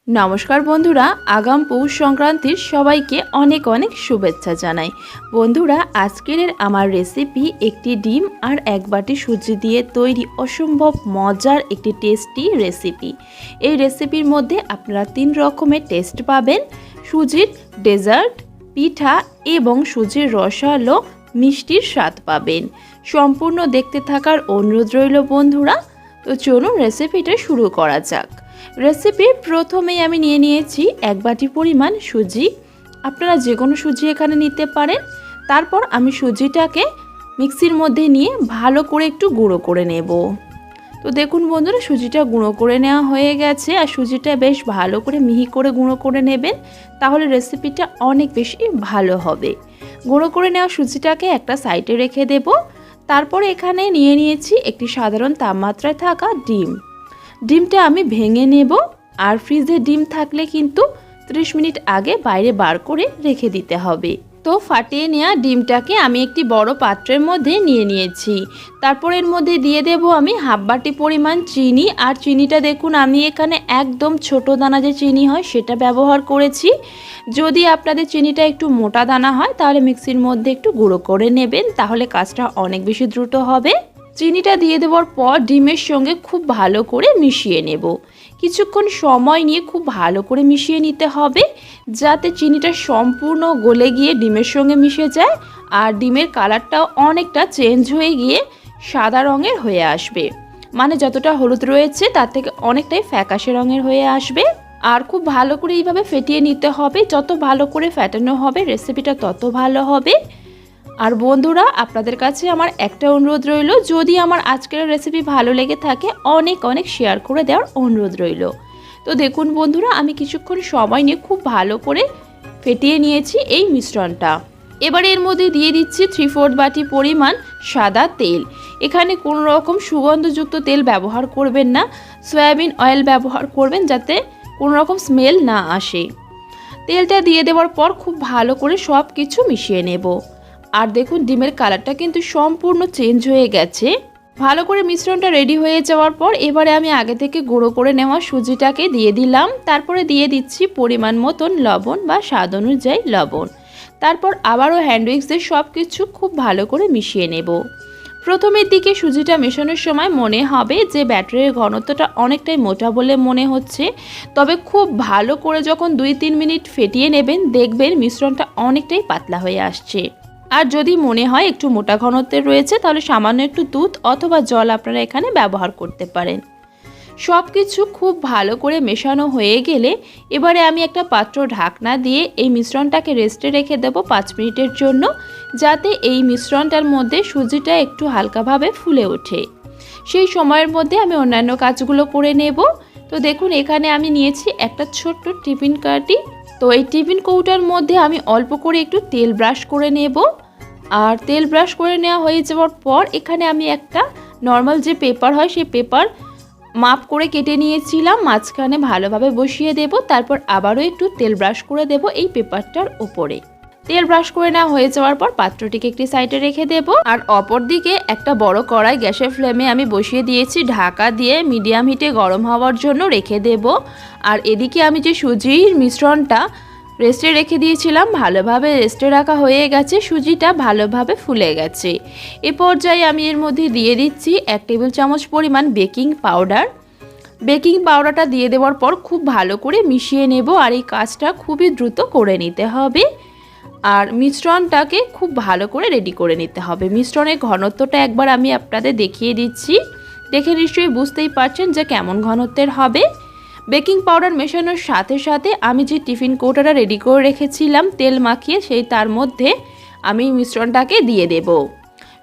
নমস্কার বন্ধুরা, আগাম পৌষ সংক্রান্তির সবাইকে অনেক অনেক শুভেচ্ছা জানাই। বন্ধুরা, আজকের আমার রেসিপি একটি ডিম আর এক বাটি সুজি দিয়ে তৈরি অসম্ভব মজার একটি টেস্টি রেসিপি। এই রেসিপির মধ্যে আপনারা 3 রকমের টেস্ট পাবেন: সুজির ডেজার্ট, পিঠা এবং সুজির রসালো মিষ্টির স্বাদ পাবেন। সম্পূর্ণ দেখতে থাকার অনুরোধ রইল বন্ধুরা। তো চলুন রেসিপিটা শুরু করা যাক। রেসিপির প্রথমেই আমি নিয়ে নিয়েছি 1 বাটি পরিমাণ সুজি। আপনারা যে কোনো সুজি এখানে নিতে পারেন। তারপর আমি সুজিটাকে মিক্সির মধ্যে নিয়ে ভালো করে একটু গুঁড়ো করে নেব। তো দেখুন বন্ধুরা, সুজিটা গুঁড়ো করে নেওয়া হয়ে গেছে। আর সুজিটা বেশ ভালো করে মিহি করে গুঁড়ো করে নেবেন, তাহলে রেসিপিটা অনেক বেশি ভালো হবে। গুঁড়ো করে নেওয়া সুজিটাকে একটা সাইডে রেখে দেব। তারপর এখানে নিয়ে নিয়েছি একটি সাধারণ তাপমাত্রায় থাকা ডিম। ডিমটা আমি ভেঙে নেব। আর ফ্রিজে ডিম থাকলে কিন্তু 30 মিনিট আগে বাইরে বার করে রেখে দিতে হবে। তো ফাটিয়ে নেওয়া ডিমটাকে আমি একটি বড় পাত্রের মধ্যে নিয়ে নিয়েছি। তারপর এর মধ্যে দিয়ে দেব আমি হাফ বাটি পরিমাণ চিনি। আর চিনিটা দেখুন, আমি এখানে একদম ছোট দানা যে চিনি হয় সেটা ব্যবহার করেছি। যদি আপনাদের চিনিটা একটু মোটা দানা হয় তাহলে মিক্সির মধ্যে একটু গুঁড়ো করে নেবেন, তাহলে কাজটা অনেক বেশি দ্রুত হবে। চিনিটা দিয়ে দেওয়ার পর ডিমের সঙ্গে খুব ভালো করে মিশিয়ে নেব। কিছুক্ষণ সময় নিয়ে খুব ভালো করে মিশিয়ে নিতে হবে, যাতে চিনিটা সম্পূর্ণ গলে গিয়ে ডিমের সঙ্গে মিশে যায় আর ডিমের কালারটাও অনেকটা চেঞ্জ হয়ে গিয়ে সাদা রঙের হয়ে আসবে। মানে যতটা হলুদ রয়েছে তার থেকে অনেকটাই ফ্যাকাশে রঙের হয়ে আসবে। আর খুব ভালো করে এইভাবে ফেটিয়ে নিতে হবে। যত ভালো করে ফেটানো হবে রেসিপিটা তত ভালো হবে। আর বন্ধুরা, আপনাদের কাছে আমার একটা অনুরোধ রইল, যদি আমার আজকের রেসিপি ভালো লেগে থাকে অনেক অনেক শেয়ার করে দেওয়ার অনুরোধ রইল। তো দেখুন বন্ধুরা, আমি কিছুক্ষণ সময় নিয়ে খুব ভালো করে ফেটিয়ে নিয়েছি এই মিশ্রণটা। এবারে এর মধ্যে দিয়ে দিচ্ছি 3/4 বাটি পরিমাণ সাদা তেল। এখানে কোনো রকম সুগন্ধযুক্ত তেল ব্যবহার করবেন না, সয়াবিন অয়েল ব্যবহার করবেন, যাতে কোনো রকম স্মেল না আসে। তেলটা দিয়ে দেওয়ার পর খুব ভালো করে সব কিছু মিশিয়ে নেব। আর দেখুন, ডিমের কালারটা কিন্তু সম্পূর্ণ চেঞ্জ হয়ে গেছে। ভালো করে মিশ্রণটা রেডি হয়ে যাওয়ার পর এবারে আমি আগে থেকে গুঁড়ো করে নেওয়া সুজিটাকে দিয়ে দিলাম। তারপরে দিয়ে দিচ্ছি পরিমাণ মতন লবণ বা স্বাদ অনুযায়ী লবণ। তারপর আবারও হ্যান্ড উইক্স দিয়ে সব কিছু খুব ভালো করে মিশিয়ে নেব। প্রথমের দিকে সুজিটা মেশানোর সময় মনে হবে যে ব্যাটারের ঘনত্বটা অনেকটাই মোটা বলে মনে হচ্ছে, তবে খুব ভালো করে যখন 2-3 মিনিট ফেটিয়ে নেবেন দেখবেন মিশ্রণটা অনেকটাই পাতলা হয়ে আসছে। আর যদি মনে হয় একটু মোটা ঘনত্বের রয়েছে তাহলে সামান্য একটু দুধ অথবা জল আপনারা এখানে ব্যবহার করতে পারেন। সব কিছু খুব ভালো করে মেশানো হয়ে গেলে এবারে আমি একটা পাত্র ঢাকনা দিয়ে এই মিশ্রণটাকে রেস্টে রেখে দেব 5 মিনিটের জন্য, যাতে এই মিশ্রণটার মধ্যে সুজিটা একটু হালকাভাবে ফুলে ওঠে। সেই সময়ের মধ্যে আমি অন্যান্য কাজগুলো করে নেব। তো দেখুন, এখানে আমি নিয়েছি একটা ছোট্ট টিফিন কাঠি। তো এই টিফিন কৌটার মধ্যে আমি অল্প করে একটু তেল ব্রাশ করে নেব। আর তেল ব্রাশ করে নেওয়া হয়ে যাওয়ার পর এখানে আমি একটা নর্মাল যে পেপার হয় সেই পেপার মাপ করে কেটে নিয়েছিলাম, মাঝখানে ভালোভাবে বসিয়ে দেব। তারপর আবারও একটু তেল ব্রাশ করে দেব এই পেপারটার উপরে। তেল ব্রাশ করে নেওয়া হয়ে যাওয়ার পর পাত্রটিকে একটি সাইডে রেখে দেব। আর অপর দিকে একটা বড় কড়াই গ্যাসের ফ্লেমে আমি বসিয়ে দিয়েছি, ঢাকা দিয়ে মিডিয়াম হিটে গরম হওয়ার জন্য রেখে দেব। আর এদিকে আমি যে সুজির মিশ্রণটা রেস্টে রেখে দিয়েছিলাম, ভালোভাবে রেস্টে রাখা হয়ে গেছে, সুজিটা ভালোভাবে ফুলে গেছে। এ পর্যায়ে আমি এর মধ্যে দিয়ে দিচ্ছি 1 টেবিল চামচ পরিমাণ বেকিং পাউডার। বেকিং পাউডারটা দিয়ে দেওয়ার পর খুব ভালো করে মিশিয়ে নেব। আর এই কাজটা খুবই দ্রুত করে নিতে হবে। আর মিশ্রণটাকে খুব ভালো করে রেডি করে নিতে হবে। মিশ্রণের ঘনত্বটা একবার আমি আপনাদের দেখিয়ে দিচ্ছি, দেখে নিশ্চয়ই বুঝতেই পারছেন যে কেমন ঘনত্বের হবে। বেকিং পাউডার মেশানোর সাথে সাথে আমি যে টিফিন কৌটাটা রেডি করে রেখেছিলাম তেল মাখিয়ে, সেই তার মধ্যে আমি মিশ্রণটাকে দিয়ে দেব।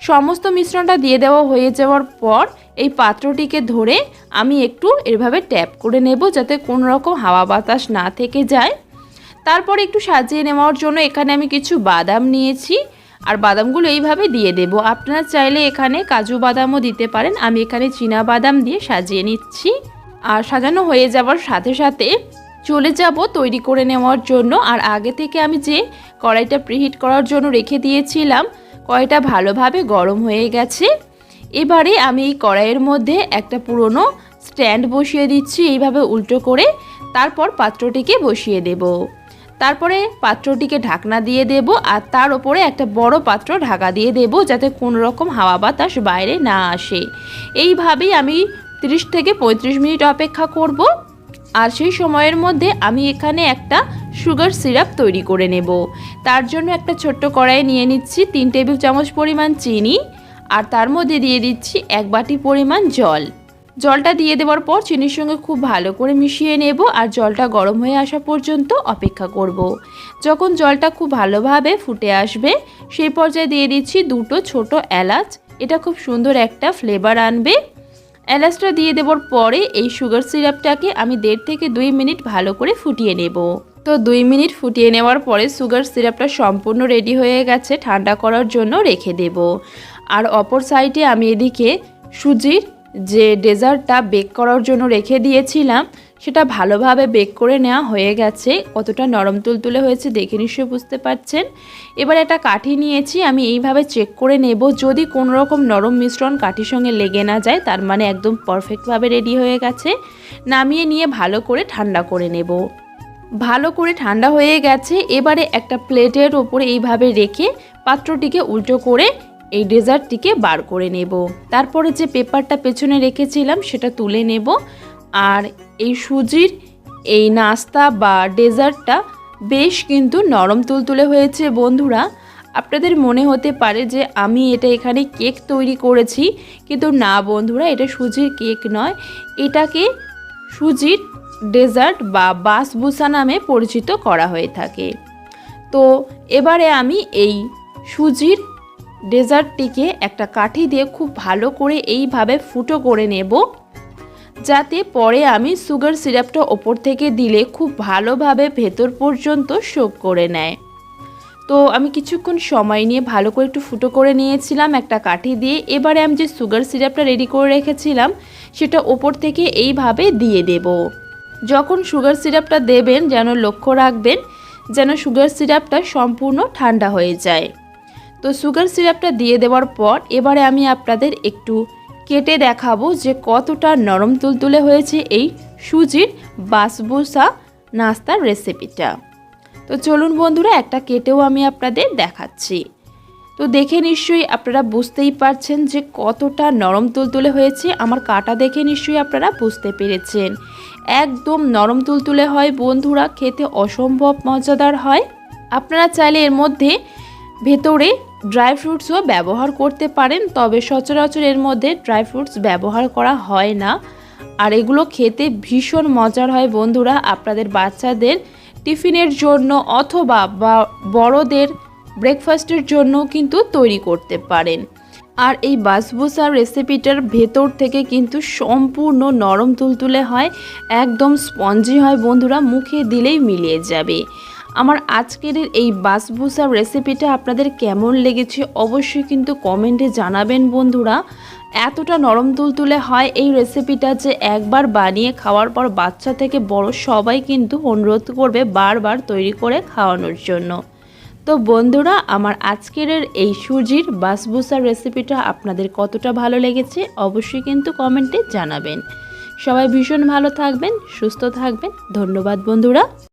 সমস্ত মিশ্রণটা দিয়ে দেওয়া হয়ে যাওয়ার পর এই পাত্রটিকে ধরে আমি একটু এভাবে ট্যাপ করে নেব, যাতে কোনো রকম হাওয়া বাতাস না থেকে যায়। তারপর একটু সাজিয়ে নেওয়ার জন্য এখানে আমি কিছু বাদাম নিয়েছি। আর বাদামগুলো এইভাবে দিয়ে দেব। আপনারা চাইলে এখানে কাজু বাদামও দিতে পারেন। আমি এখানে চীনা বাদাম দিয়ে সাজিয়ে নিচ্ছি। আর সাজানো হয়ে যাওয়ার সাথে সাথে চলে যাব তৈরি করে নেওয়ার জন্য। আর আগে থেকে আমি যে কড়াইটা প্রিহিট করার জন্য রেখে দিয়েছিলাম, কড়াইটা ভালোভাবে গরম হয়ে গেছে। এবারে আমি এই কড়াইয়ের মধ্যে একটা পুরনো স্ট্যান্ড বসিয়ে দিচ্ছি এইভাবে উল্টো করে। তারপর পাত্রটিকে বসিয়ে দেব। তারপরে পাত্রটিকে ঢাকনা দিয়ে দেব আর তার ওপরে একটা বড় পাত্র ঢাকা দিয়ে দেব, যাতে কোনো রকম হাওয়া বাতাস বাইরে না আসে। এইভাবেই আমি 30 থেকে 35 মিনিট অপেক্ষা করব। আর সেই সময়ের মধ্যে আমি এখানে একটা সুগার সিরাপ তৈরি করে নেব। তার জন্য একটা ছোট্ট কড়াই নিয়ে নিচ্ছি 3 টেবিল চামচ পরিমাণ চিনি, আর তার মধ্যে দিয়ে দিচ্ছি 1 বাটি পরিমাণ জল। জলটা দিয়ে দেওয়ার পর চিনির সঙ্গে খুব ভালো করে মিশিয়ে নেব আর জলটা গরম হয়ে আসা পর্যন্ত অপেক্ষা করব। যখন জলটা খুব ভালোভাবে ফুটে আসবে সেই পর্যায়ে দিয়ে দিচ্ছি 2টো ছোট এলাচ। এটা খুব সুন্দর একটা ফ্লেভার আনবে। এলাচটা দিয়ে দেওয়ার পরে এই সুগার সিরাপটাকে আমি 1.5 থেকে 2 মিনিট ভালো করে ফুটিয়ে নেব। তো 2 মিনিট ফুটিয়ে নেওয়ার পরে সুগার সিরাপটা সম্পূর্ণ রেডি হয়ে গেছে, ঠান্ডা করার জন্য রেখে দেব। আর অপর সাইডে আমি এদিকে সুজির যে ডেজার্টটা বেক করার জন্য রেখে দিয়েছিলাম সেটা ভালোভাবে বেক করে নেওয়া হয়ে গেছে। কতটা নরম তুলতুলে হয়েছে দেখে নিশ্চয়ই বুঝতে পারছেন। এবার একটা কাঠি নিয়েছি, আমি এইভাবে চেক করে নেব, যদি কোনো রকম নরম মিশ্রণ কাঠির সঙ্গে লেগে না যায় তার মানে একদম পারফেক্টভাবে রেডি হয়ে গেছে। নামিয়ে নিয়ে ভালো করে ঠান্ডা করে নেব। ভালো করে ঠান্ডা হয়ে গেছে। এবারে একটা প্লেটের ওপরে এইভাবে রেখে পাত্রটিকে উল্টো করে এই ডেজার্টটিকে বার করে নেব। তারপরে যে পেপারটা পেছনে রেখেছিলাম সেটা তুলে নেব। আর এই সুজির এই নাস্তা বা ডেজার্টটা বেশ কিন্তু নরম তুলতুলে হয়েছে বন্ধুরা। আপনাদের মনে হতে পারে যে আমি এটা এখানে কেক তৈরি করেছি, কিন্তু না বন্ধুরা, এটা সুজির কেক নয়, এটাকে সুজির ডেজার্ট বা বাসবুসা নামে পরিচিত করা হয়ে থাকে। তো এবারে আমি এই সুজির ডেজার্টটিকে একটা কাঠি দিয়ে খুব ভালো করে এইভাবে ফুটো করে নেব, যাতে পরে আমি সুগার সিরাপটা ওপর থেকে দিলে খুব ভালোভাবে ভেতর পর্যন্ত সোক করে নেয়। তো আমি কিছুক্ষণ সময় নিয়ে ভালো করে একটু ফুটো করে নিয়েছিলাম একটা কাঠি দিয়ে। এবারে আমি যে সুগার সিরাপটা রেডি করে রেখেছিলাম সেটা ওপর থেকে এইভাবে দিয়ে দেব। যখন সুগার সিরাপটা দেবেন যেন লক্ষ্য রাখবেন যেন সুগার সিরাপটা সম্পূর্ণ ঠান্ডা হয়ে যায়। তো সুগার সিরাপটা দিয়ে দেওয়ার পর এবারে আমি আপনাদের একটু কেটে দেখাবো যে কতটা নরম তুলতুলে হয়েছে এই সুজির বাসবুসা নাস্তার রেসিপিটা। তো চলুন বন্ধুরা, একটা কেটেও আমি আপনাদের দেখাচ্ছি। তো দেখে নিশ্চয়ই আপনারা বুঝতেই পারছেন যে কতটা নরম তুলতুলে হয়েছে। আমার কাটা দেখে নিশ্চয়ই আপনারা বুঝতে পেরেছেন। একদম নরম তুলতুলে হয় বন্ধুরা, খেতে অসম্ভব মজাদার হয়। আপনারা চাইলে এর মধ্যে ভেতরে ড্রাই ফ্রুটসও ব্যবহার করতে পারেন, তবে সচরাচর এর মধ্যে ড্রাই ফ্রুটস ব্যবহার করা হয় না। আর এগুলো খেতে ভীষণ মজার হয় বন্ধুরা। আপনাদের বাচ্চাদের টিফিনের জন্য অথবা বড়দের ব্রেকফাস্টের জন্য কিন্তু তৈরি করতে পারেন। আর এই বাসবুসার রেসিপিটার ভেতর থেকে কিন্তু সম্পূর্ণ নরম তুলতুলে হয়, একদম স্পঞ্জি হয় বন্ধুরা, মুখে দিলেই মিলিয়ে যাবে। আমার আজকের এই বাসবুসার রেসিপিটা আপনাদের কেমন লেগেছে অবশ্যই কিন্তু কমেন্টে জানাবেন বন্ধুরা। এতটা নরম তুলতুলে হয় এই রেসিপিটা যে একবার বানিয়ে খাওয়ার পর বাচ্চা থেকে বড় সবাই কিন্তু অনুরোধ করবে বারবার তৈরি করে খাওয়ানোর জন্য। তো বন্ধুরা, আমার আজকের এই সুজির বাসবুসার রেসিপিটা আপনাদের কতটা ভালো লেগেছে অবশ্যই কিন্তু কমেন্টে জানাবেন। সবাই ভীষণ ভালো থাকবেন, সুস্থ থাকবেন। ধন্যবাদ বন্ধুরা।